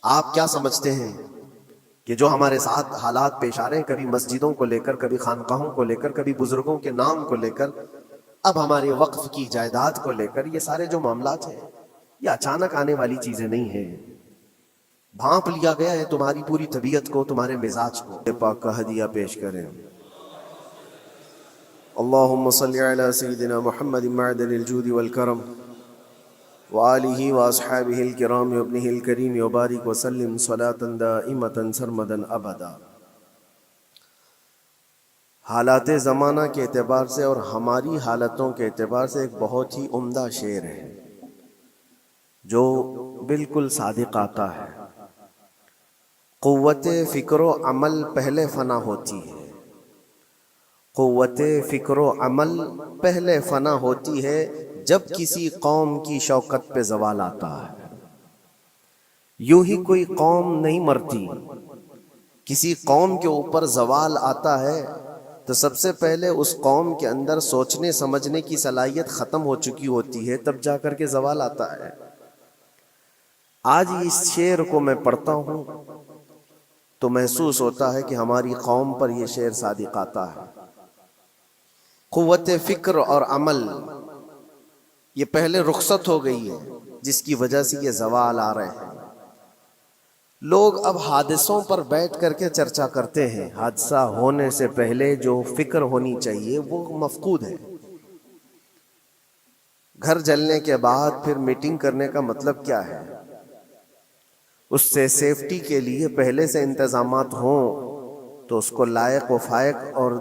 آپ کیا سمجھتے ہیں کہ جو ہمارے ساتھ حالات پیش آ رہے ہیں، کبھی مسجدوں کو لے کر، کبھی خانقاہوں کو لے کر، کبھی بزرگوں کے نام کو لے کر، اب ہمارے وقف کی جائیداد کو لے کر، یہ سارے جو معاملات ہیں یہ اچانک آنے والی چیزیں نہیں ہیں، بھانپ لیا گیا ہے تمہاری پوری طبیعت کو، تمہارے مزاج کو۔ پاک کا ہدیہ پیش کریں۔ اللہم صلی علی سیدنا محمد معدن الجود والکرم وآلہ واصحابہ الکرام وابنہ الکریم وبارک وسلم صلاة دائمة سرمدا ابدا۔ حالات زمانہ کے اعتبار سے اور ہماری حالتوں کے اعتبار سے ایک بہت ہی عمدہ شعر ہے جو بالکل صادق آتا ہے۔ قوت فکر و عمل پہلے فنا ہوتی ہے، قوت فکر و عمل پہلے فنا ہوتی ہے، جب کسی قوم کی شوکت پہ زوال آتا ہے۔ یوں ہی کوئی قوم نہیں مرتی، کسی قوم کے اوپر زوال آتا ہے تو سب سے پہلے اس قوم کے اندر سوچنے سمجھنے کی صلاحیت ختم ہو چکی ہوتی ہے، تب جا کر کے زوال آتا ہے۔ آج اس شعر کو میں پڑھتا ہوں تو محسوس ہوتا ہے کہ ہماری قوم پر یہ شعر صادق آتا ہے۔ قوت فکر اور عمل یہ پہلے رخصت ہو گئی ہے، جس کی وجہ سے یہ زوال آ رہے ہیں۔ لوگ اب حادثوں پر بیٹھ کر کے چرچا کرتے ہیں، حادثہ ہونے سے پہلے جو فکر ہونی چاہیے وہ مفقود ہے۔ گھر جلنے کے بعد پھر میٹنگ کرنے کا مطلب کیا ہے؟ اس سے سیفٹی کے لیے پہلے سے انتظامات ہوں تو اس کو لائق و فائق اور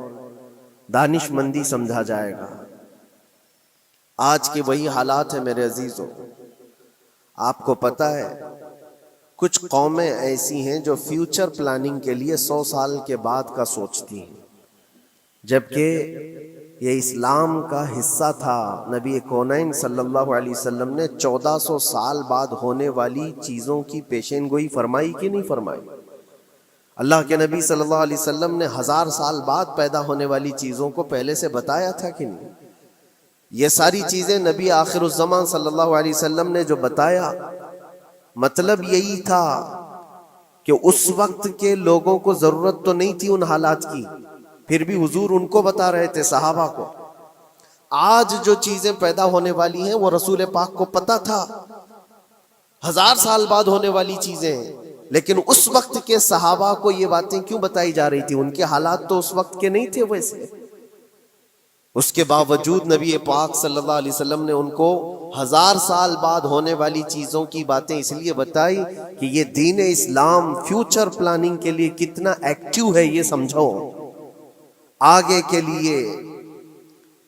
دانش مندی سمجھا جائے گا۔ آج کے وہی حالات ہیں میرے عزیزوں۔ آپ کو پتہ ہے کچھ قومیں ایسی ہیں جو فیوچر پلاننگ کے لیے 100 سال کے بعد کا سوچتی ہیں، جبکہ یہ اسلام کا حصہ تھا۔ نبی کونین صلی اللہ علیہ وسلم نے 1400 سال بعد ہونے والی چیزوں کی پیشین گوئی فرمائی کہ نہیں فرمائی؟ اللہ کے نبی صلی اللہ علیہ وسلم نے 1000 سال بعد پیدا ہونے والی چیزوں کو پہلے سے بتایا تھا کہ نہیں؟ یہ ساری چیزیں نبی آخر الزمان صلی اللہ علیہ وسلم نے جو بتایا، مطلب یہی تھا کہ اس وقت کے لوگوں کو ضرورت تو نہیں تھی ان حالات کی، پھر بھی حضور ان کو بتا رہے تھے، صحابہ کو۔ آج جو چیزیں پیدا ہونے والی ہیں وہ رسول پاک کو پتا تھا، 1000 سال بعد ہونے والی چیزیں، لیکن اس وقت کے صحابہ کو یہ باتیں کیوں بتائی جا رہی تھی؟ ان کے حالات تو اس وقت کے نہیں تھے ویسے۔ اس کے باوجود نبی پاک صلی اللہ علیہ وسلم نے ان کو 1000 سال بعد ہونے والی چیزوں کی باتیں اس لیے بتائی کہ یہ دین اسلام فیوچر پلاننگ کے لیے کتنا ایکٹیو ہے یہ سمجھو، آگے کے لیے۔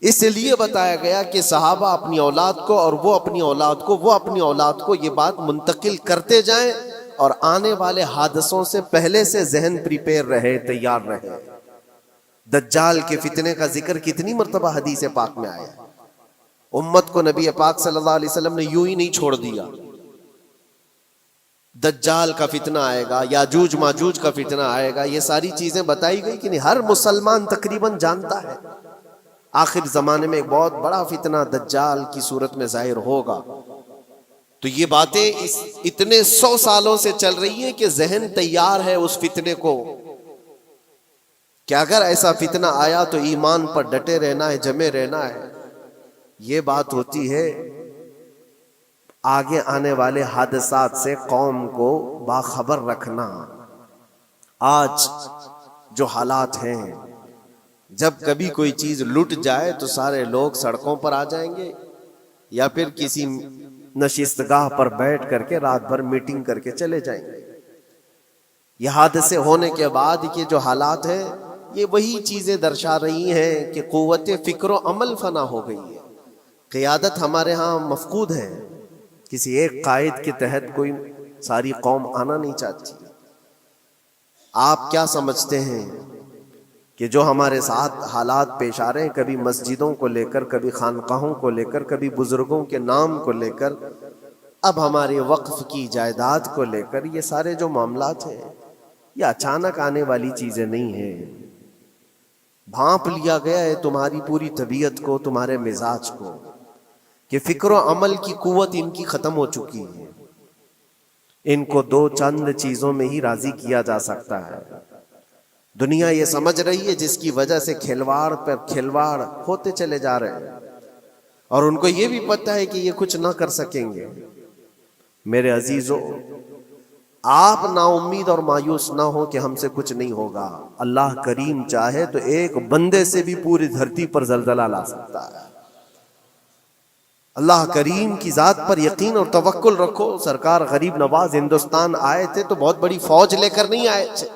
اس لیے بتایا گیا کہ صحابہ اپنی اولاد کو اور وہ اپنی اولاد کو، وہ اپنی اولاد کو یہ بات منتقل کرتے جائیں، اور آنے والے حادثوں سے پہلے سے ذہن پریپیئر رہے، تیار رہے۔ دجال کے فتنے کا ذکر کتنی مرتبہ حدیث پاک میں آیا۔ امت کو نبی پاک صلی اللہ علیہ وسلم نے یوں ہی نہیں چھوڑ دیا۔ دجال کا فتنہ آئے گا، یاجوج ماجوج کا فتنہ آئے گا، یہ ساری چیزیں بتائی گئی کہ نہیں؟ ہر مسلمان تقریباً جانتا ہے آخر زمانے میں ایک بہت بڑا فتنہ دجال کی صورت میں ظاہر ہوگا۔ تو یہ باتیں اتنے 100 سالوں سے چل رہی ہیں کہ ذہن تیار ہے اس فتنے کو کہ اگر ایسا فتنہ آیا تو ایمان پر ڈٹے رہنا ہے، جمے رہنا ہے۔ یہ بات ہوتی ہے آگے آنے والے حادثات سے قوم کو باخبر رکھنا۔ آج جو حالات ہیں، جب کبھی کوئی چیز لٹ جائے تو سارے لوگ سڑکوں پر آ جائیں گے، یا پھر کسی نشستگاہ پر بیٹھ کر کے رات بھر میٹنگ کر کے چلے جائیں گے۔ یہ حادثے ہونے کے بعد کے جو حالات ہیں، یہ وہی چیزیں درشا رہی ہیں کہ قوت فکر و عمل فنا ہو گئی ہے۔ قیادت ہمارے ہاں مفقود ہے، کسی ایک قائد کے تحت کوئی ساری قوم آنا نہیں چاہتی۔ آپ کیا سمجھتے ہیں کہ جو ہمارے ساتھ حالات پیش آ رہے ہیں، کبھی مسجدوں کو لے کر، کبھی خانقاہوں کو لے کر، کبھی بزرگوں کے نام کو لے کر، اب ہمارے وقف کی جائیداد کو لے کر، یہ سارے جو معاملات ہیں یہ اچانک آنے والی چیزیں نہیں ہیں، بھانپ لیا گیا ہے تمہاری پوری طبیعت کو، تمہارے مزاج کو، کہ فکر و عمل کی قوت ان کی ختم ہو چکی ہے۔ ان کو دو چند چیزوں میں ہی راضی کیا جا سکتا ہے۔ دنیا یہ سمجھ رہی ہے جس کی وجہ سے کھلواڑ پر کھلواڑ ہوتے چلے جا رہے ہیں، اور ان کو یہ بھی پتہ ہے کہ یہ کچھ نہ کر سکیں گے۔ میرے عزیزو، آپ نا امید اور مایوس نہ ہو کہ ہم سے کچھ نہیں ہوگا۔ اللہ کریم چاہے تو ایک بندے سے بھی پوری دھرتی پر زلزلہ لا سکتا ہے۔ اللہ کریم کی ذات پر یقین اور توکل رکھو۔ سرکار غریب نواز ہندوستان آئے تھے تو بہت بڑی فوج لے کر نہیں آئے تھے،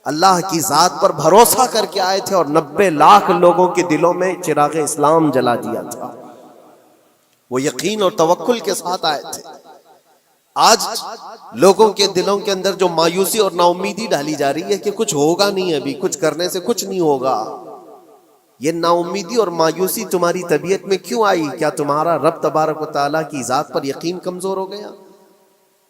اللہ کی ذات پر بھروسہ کر کے آئے تھے، اور 90 لاکھ لوگوں کے دلوں میں چراغ اسلام جلا دیا تھا۔ وہ یقین اور توکل کے ساتھ آئے تھے۔ آج لوگوں کے دلوں کے اندر جو مایوسی اور نا امیدی ڈالی جا رہی ہے کہ کچھ ہوگا نہیں، ابھی کچھ کرنے سے کچھ نہیں ہوگا، یہ نا امیدی اور مایوسی تمہاری طبیعت میں کیوں آئی؟ کیا تمہارا رب تبارک و تعالیٰ کی ذات پر یقین کمزور ہو گیا؟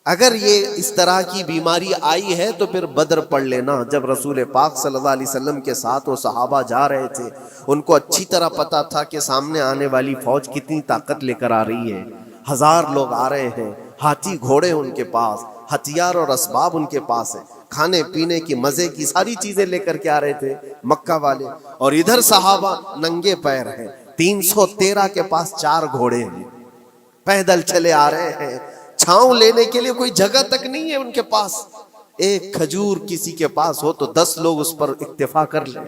اگر یہ اس طرح کی بیماری آئی ہے تو پھر بدر پڑھ لینا۔ جب رسول پاک صلی اللہ علیہ وسلم کے ساتھ وہ صحابہ جا رہے تھے، ان کو اچھی طرح پتا تھا کہ سامنے آنے والی فوج کتنی طاقت لے کر آ رہی ہے۔ 1000 لوگ آ رہے ہیں، ہاتھی گھوڑے ان کے پاس، ہتھیار اور اسباب ان کے پاس ہے، کھانے پینے کی مزے کی ساری چیزیں لے کر کے آ رہے تھے مکہ والے، اور ادھر صحابہ ننگے پیر ہیں۔ 313 کے پاس 4 گھوڑے ہیں، پیدل چلے آ رہے ہیں، چھاؤں لینے کے لیے کوئی جگہ تک نہیں ہے ان کے پاس۔ ایک کھجور کسی کے پاس ہو تو 10 لوگ اس پر اکتفا کر لیں۔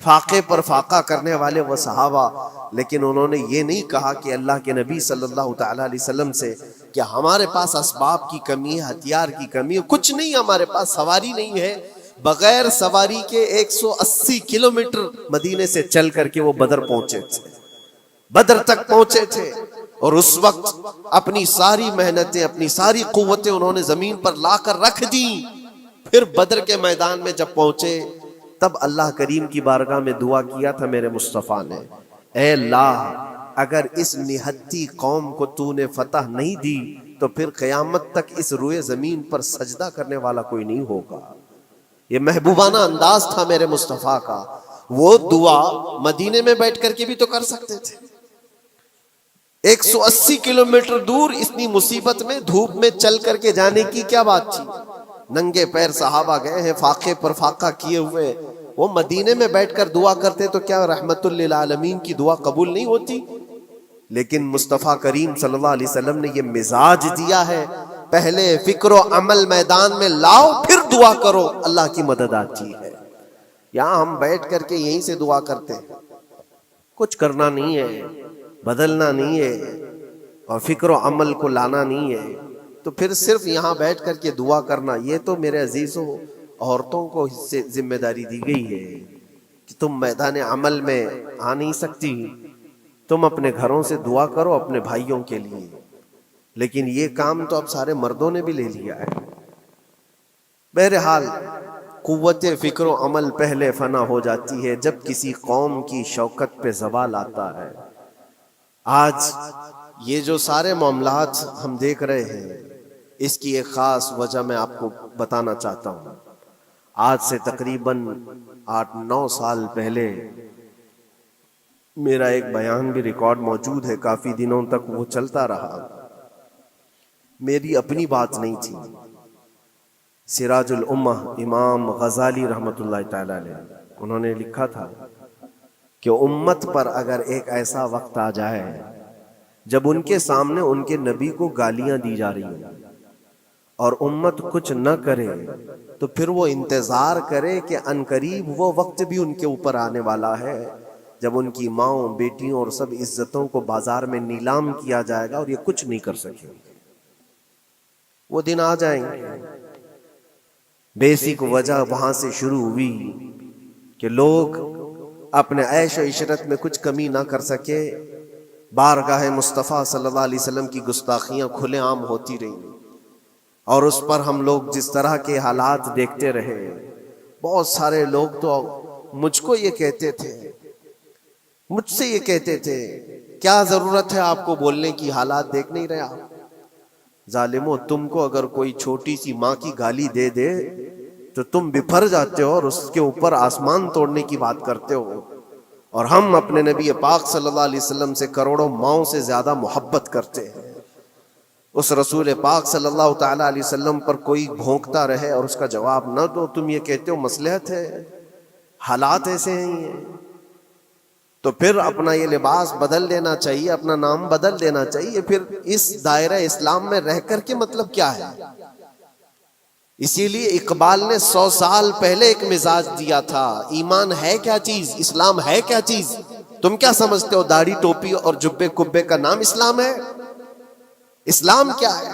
فاقے پر فاقہ کرنے والے وہ صحابہ، لیکن انہوں نے یہ نہیں کہا کہ اللہ کے نبی صلی اللہ تعالی علیہ وسلم سے کہ ہمارے پاس اسباب کی کمی ہے، ہتھیار کی کمی ہے، کچھ نہیں، ہمارے پاس سواری نہیں ہے۔ بغیر سواری کے 180 کلومیٹر مدینے سے چل کر کے وہ بدر پہنچے تھے، بدر تک پہنچے تھے، اور اس وقت اپنی ساری محنتیں، اپنی ساری قوتیں انہوں نے زمین پر لا کر رکھ دی۔ پھر بدر کے میدان میں جب پہنچے تب اللہ کریم کی بارگاہ میں دعا کیا تھا میرے مصطفیٰ نے، اے اللہ اگر اس نہتی قوم کو تو نے فتح نہیں دی تو پھر قیامت تک اس روئے زمین پر سجدہ کرنے والا کوئی نہیں ہوگا۔ یہ محبوبانہ انداز تھا میرے مصطفیٰ کا۔ وہ دعا مدینے میں بیٹھ کر کے بھی تو کر سکتے تھے۔ 180 کلومیٹر دور اتنی مصیبت میں دھوپ میں چل کر کے جانے کی کیا بات تھی؟ ننگے پیر صحابہ گئے ہیں، فاقے پر فاقہ کیے ہوئے، وہ مدینے میں بیٹھ کر دعا کرتے تو کیا رحمت للعالمین کی دعا قبول نہیں ہوتی؟ لیکن مصطفیٰ کریم صلی اللہ علیہ وسلم نے یہ مزاج دیا ہے، پہلے فکر و عمل میدان میں لاؤ پھر دعا کرو، اللہ کی مدد آتی ہے۔ یہاں ہم بیٹھ کر کے یہیں سے دعا کرتے ہیں، کچھ کرنا نہیں ہے، بدلنا نہیں ہے، اور فکر و عمل کو لانا نہیں ہے، تو پھر صرف یہاں بیٹھ کر کے دعا کرنا، یہ تو میرے عزیزوں عورتوں کو اس سے ذمہ داری دی گئی ہے کہ تم میدان عمل میں آ نہیں سکتی، تم اپنے گھروں سے دعا کرو اپنے بھائیوں کے لیے، لیکن یہ کام تو اب سارے مردوں نے بھی لے لیا ہے۔ بہرحال قوت فکر و عمل پہلے فنا ہو جاتی ہے جب کسی قوم کی شوکت پہ زوال آتا ہے۔ آج یہ جو سارے معاملات ہم دیکھ رہے ہیں، اس کی ایک خاص وجہ میں آپ کو بتانا چاہتا ہوں۔ آج سے تقریباً 8-9 سال پہلے میرا ایک بیان بھی ریکارڈ موجود ہے، کافی دنوں تک وہ چلتا رہا، میری اپنی بات نہیں تھی۔ سراج الامہ امام غزالی رحمۃ اللہ تعالی علیہ، انہوں نے لکھا تھا کہ امت پر اگر ایک ایسا وقت آ جائے جب ان کے سامنے ان کے نبی کو گالیاں دی جا رہی ہیں اور امت کچھ نہ کرے، تو پھر وہ انتظار کرے کہ عنقریب وہ وقت بھی ان کے اوپر آنے والا ہے جب ان کی ماؤں، بیٹیوں اور سب عزتوں کو بازار میں نیلام کیا جائے گا اور یہ کچھ نہیں کر سکیں گے۔ وہ دن آ جائیں گے۔ بیسک وجہ وہاں سے شروع ہوئی کہ لوگ اپنے عیش و عشرت میں کچھ کمی نہ کر سکے، بارگاہ مصطفیٰ صلی اللہ علیہ وسلم کی گستاخیاں کھلے عام ہوتی رہیں، اور اس پر ہم لوگ جس طرح کے حالات دیکھتے رہے۔ بہت سارے لوگ تو مجھ کو یہ کہتے تھے، مجھ سے یہ کہتے تھے، کیا ضرورت ہے آپ کو بولنے کی، حالات دیکھ نہیں رہے آپ؟ ظالمو، تم کو اگر کوئی چھوٹی سی ماں کی گالی دے دے تو تم بپھر جاتے ہو اور اس کے اوپر آسمان توڑنے کی بات کرتے ہو، اور ہم اپنے نبی پاک صلی اللہ علیہ وسلم سے کروڑوں ماؤں سے زیادہ محبت کرتے ہیں۔ اس رسول پاک صلی اللہ تعالی علیہ وسلم پر کوئی بھونکتا رہے اور اس کا جواب نہ دو، تم یہ کہتے ہو مصلحت ہے، حالات ایسے ہیں یہ، تو پھر اپنا یہ لباس بدل لینا چاہیے، اپنا نام بدل لینا چاہیے، پھر اس دائرہ اسلام میں رہ کر کے مطلب کیا ہے؟ اسی لیے اقبال نے 100 سال پہلے ایک مزاج دیا تھا، ایمان ہے کیا چیز، اسلام ہے کیا چیز، تم کیا سمجھتے ہو داڑھی ٹوپی اور جبے کبے کا نام اسلام ہے؟ اسلام کیا ہے؟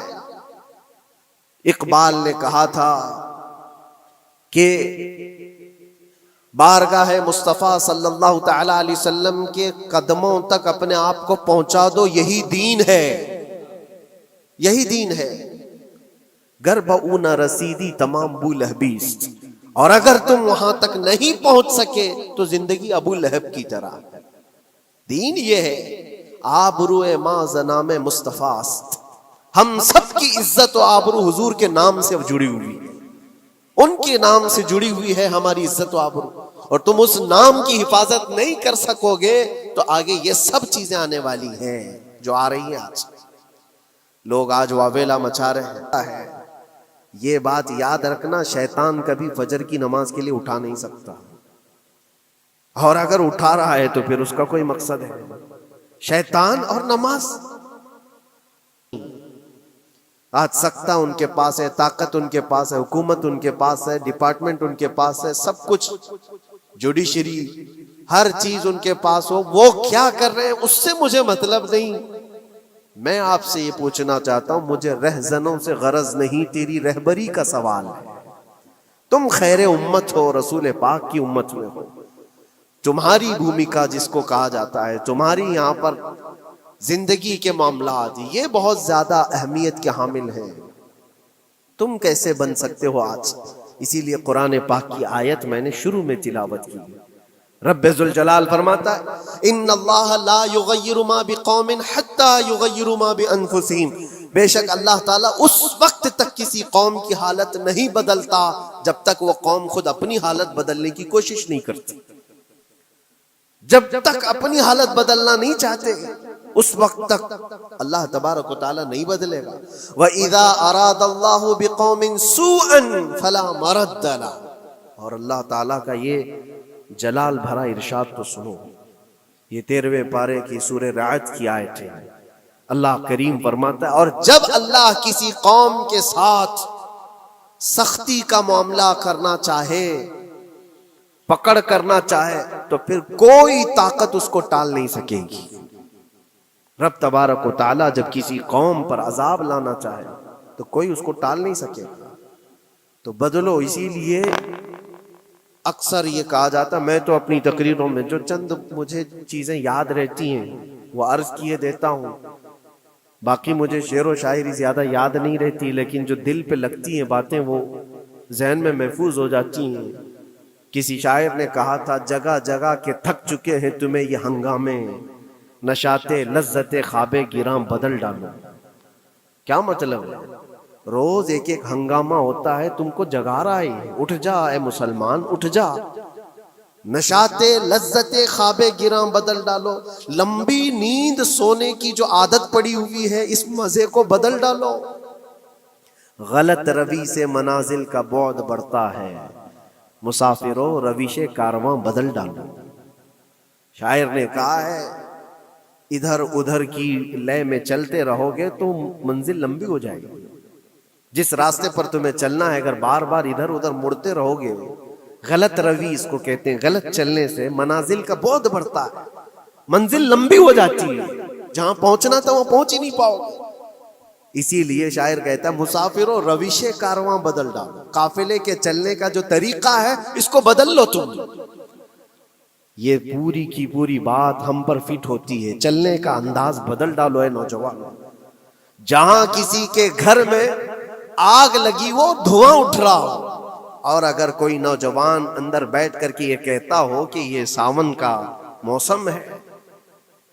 اقبال نے کہا تھا کہ بارگاہ مصطفیٰ صلی اللہ تعالی علیہ وسلم کے قدموں تک اپنے آپ کو پہنچا دو، یہی دین ہے، یہی دین ہے۔ گر بہ نہ رسیدی تمام ابو لہبیست، اور اگر تم وہاں تک نہیں پہنچ سکے تو زندگی ابو لہب کی طرح ہے۔ دین یہ ہے، آبرو ما زنام مصطفیٰ است، ہم سب کی عزت و آبرو حضور کے نام سے جڑی ہوئی ہے، ان کے نام سے جڑی ہوئی ہے ہماری عزت و آبرو، اور تم اس نام کی حفاظت نہیں کر سکو گے تو آگے یہ سب چیزیں آنے والی ہیں جو آ رہی ہیں۔ آج لوگ آج واویلا مچا رہے ہیں، یہ بات یاد رکھنا، شیطان کبھی فجر کی نماز کے لیے اٹھا نہیں سکتا، اور اگر اٹھا رہا ہے تو پھر اس کا کوئی مقصد ہے، شیطان اور نماز۔ آج سکتہ ان کے پاس ہے، طاقت ان کے پاس ہے، حکومت ان کے پاس ہے، ڈپارٹمنٹ ان کے پاس ہے، سب کچھ، جوڈیشری، ہر چیز ان کے پاس ہو، وہ کیا کر رہے ہیں اس سے مجھے مطلب نہیں۔ میں آپ سے یہ پوچھنا چاہتا ہوں، مجھے رہزنوں سے غرض نہیں، تیری رہبری کا سوال ہے۔ تم خیر امت ہو، رسول پاک کی امت میں ہو، تمہاری بھومکا جس کو کہا جاتا ہے، تمہاری یہاں پر زندگی کے معاملات یہ بہت زیادہ اہمیت کے حامل ہیں، تم کیسے بن سکتے ہو آج؟ اسی لیے قرآن پاک کی آیت میں نے شروع میں تلاوت کی، رب ذوالجلال فرماتا ہے ان اللہ لا یغیر ما بقوم حتی یغیروا ما بانفسہم، بے شک اللہ تعالیٰ اس وقت تک کسی قوم کی حالت نہیں بدلتا جب تک وہ قوم خود اپنی حالت بدلنے کی کوشش نہیں کرتی۔ جب تک اپنی حالت بدلنا نہیں چاہتے اس وقت تک اللہ تبارک و تعالیٰ نہیں بدلے گا۔ وَإِذَا أَرَادَ اللَّهُ بِقَوْمٍ سُوءًا فَلَا مَرَدَّ لَهُ، اور اللہ تعالیٰ کا یہ جلال بھرا ارشاد تو سنو، یہ 13ویں پارے کی سورہ رعد کی آیت ہے۔ اللہ کریم فرماتا ہے اور جب اللہ کسی قوم کے ساتھ سختی کا معاملہ کرنا چاہے، پکڑ کرنا چاہے، تو پھر کوئی طاقت اس کو ٹال نہیں سکے گی۔ رب تبارک و تعالیٰ جب کسی قوم پر عذاب لانا چاہے تو کوئی اس کو ٹال نہیں سکے گا، تو بدلو۔ اسی لیے اکثر یہ کہا جاتا، میں تو اپنی تقریروں میں جو چند مجھے چیزیں یاد رہتی ہیں وہ عرض کیے دیتا ہوں، باقی مجھے شعر و شاعری زیادہ یاد نہیں رہتی، لیکن جو دل پہ لگتی ہیں باتیں وہ ذہن میں محفوظ ہو جاتی ہیں۔ کسی شاعر نے کہا تھا، جگہ جگہ کے تھک چکے ہیں تمہیں یہ ہنگامے، نشاط لذت خواب گراں بدل ڈالو۔ کیا مطلب ہے؟ روز ایک ایک ہنگامہ ہوتا ہے، تم کو جگا رہا ہے، اٹھ جا اے مسلمان، اٹھ جا، نشاط لذت خواب گراں بدل ڈالو، لمبی نیند سونے کی جو عادت پڑی ہوئی ہے اس مزے کو بدل ڈالو، غلط روی سے منازل کا بعد بڑھتا ہے، مسافروں رویش کارواں بدل ڈالو۔ شاعر نے کہا ہے ادھر ادھر کی لے میں چلتے رہو گے تو منزل لمبی ہو جائے گی۔ جس راستے پر تمہیں چلنا ہے اگر بار بار ادھر ادھر مڑتے رہو گے، غلط روی اس کو کہتے ہیں، غلط چلنے سے منازل کا بعد بڑھتا ہے، منزل لمبی ہو جاتی ہے، جہاں پہنچنا تھا وہاں پہنچ ہی نہیں پاؤ گے۔ اسی لیے شاعر کہتا ہے مسافروں رویش کارواں بدل ڈالو، قافلے کے چلنے کا جو طریقہ ہے اس کو بدل لو تم۔ یہ پوری کی پوری بات ہم پر فٹ ہوتی ہے، چلنے کا انداز بدل ڈالو اے نوجوان۔ جہاں کسی کے گھر میں آگ لگی وہ دھواں اٹھ رہا ہو، اور اگر کوئی نوجوان اندر بیٹھ کر کے یہ کہتا ہو کہ یہ ساون کا موسم ہے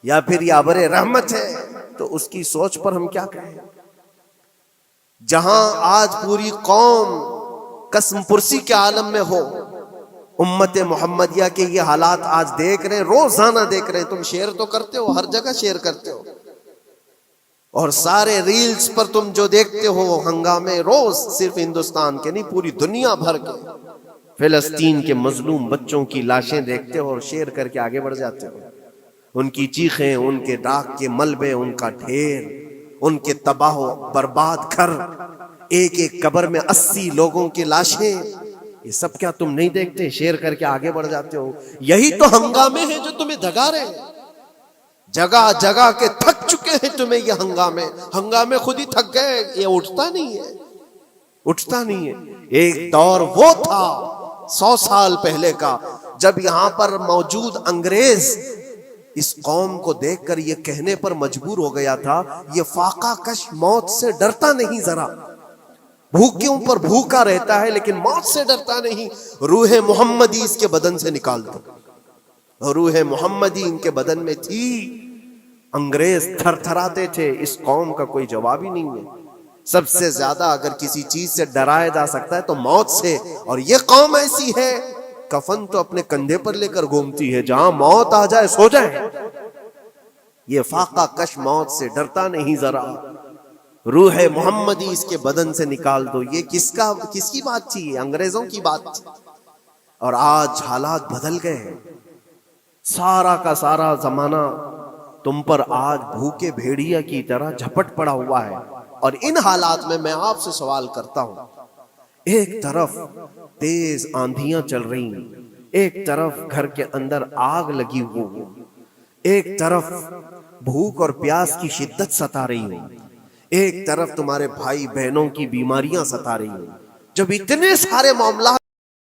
یا پھر یہ ابر رحمت ہے، تو اس کی سوچ پر ہم کیا کہیں؟ جہاں آج پوری قوم قسم پرسی کے عالم میں ہو، امت محمدیہ کے یہ حالات آج دیکھ رہے ہیں، روزانہ دیکھ رہے ہیں، تم شیئر تو کرتے ہو، ہر جگہ شیئر کرتے ہو، اور سارے ریلز پر تم جو دیکھتے ہو وہ ہنگامے روز صرف ہندوستان کے نہیں پوری دنیا بھر کے فلسطین کے مظلوم بچوں کی لاشیں دیکھتے ہو اور شیئر کر کے آگے بڑھ جاتے ہو. ان کی چیخیں، ان کے راکھ کے ملبے، ان کا ڈھیر، ان کے تباہ و برباد گھر، ایک ایک قبر میں 80 لوگوں کی لاشیں، یہ سب کیا تم نہیں دیکھتے؟ شیئر کر کے آگے بڑھ جاتے ہو. یہی تو ہنگامے ہیں جو تمہیں دگا رہے ہیں. جگہ جگہ کے تھک چکے ہیں تمہیں یہ ہنگامے خود ہی تھک گئے. یہ اٹھتا نہیں ہے. ایک دور وہ تھا 100 سال پہلے کا جب یہاں پر موجود انگریز اس قوم کو دیکھ کر یہ کہنے پر مجبور ہو گیا تھا یہ فاقہ کش موت سے ڈرتا نہیں، ذرا بھوکیوں پر بھوکا رہتا ہے لیکن موت سے ڈرتا نہیں. روح محمدی اس کے بدن سے نکال دو. روح محمدی ان کے بدن میں تھی. انگریز تھر تھراتے تھے. اس قوم کا کوئی جواب ہی نہیں ہے. سب سے زیادہ اگر کسی چیز سے ڈرایا جا سکتا ہے تو موت سے، اور یہ قوم ایسی ہے کفن تو اپنے کندھے پر لے کر گھومتی ہے، جہاں موت آ جائے سو جائے. یہ فاقہ کش موت سے ڈرتا نہیں ذرا. روح محمدی اس کے بدن سے نکال دو. یہ کس کی بات تھی؟ یہ انگریزوں کی بات تھی. اور آج حالات بدل گئے ہیں. سارا کا سارا زمانہ تم پر آج بھوکے بھیڑیا کی طرح جھپٹ پڑا ہوا ہے. اور ان حالات میں آپ سے سوال کرتا ہوں، ایک طرف تیز آندھیاں چل رہی ہیں، ایک طرف گھر کے اندر آگ لگی ہوئی، ایک طرف بھوک اور پیاس کی شدت ستا رہی ہے، ایک طرف تمہارے بھائی بہنوں کی بیماریاں ستا رہی ہیں. جب اتنے سارے معاملات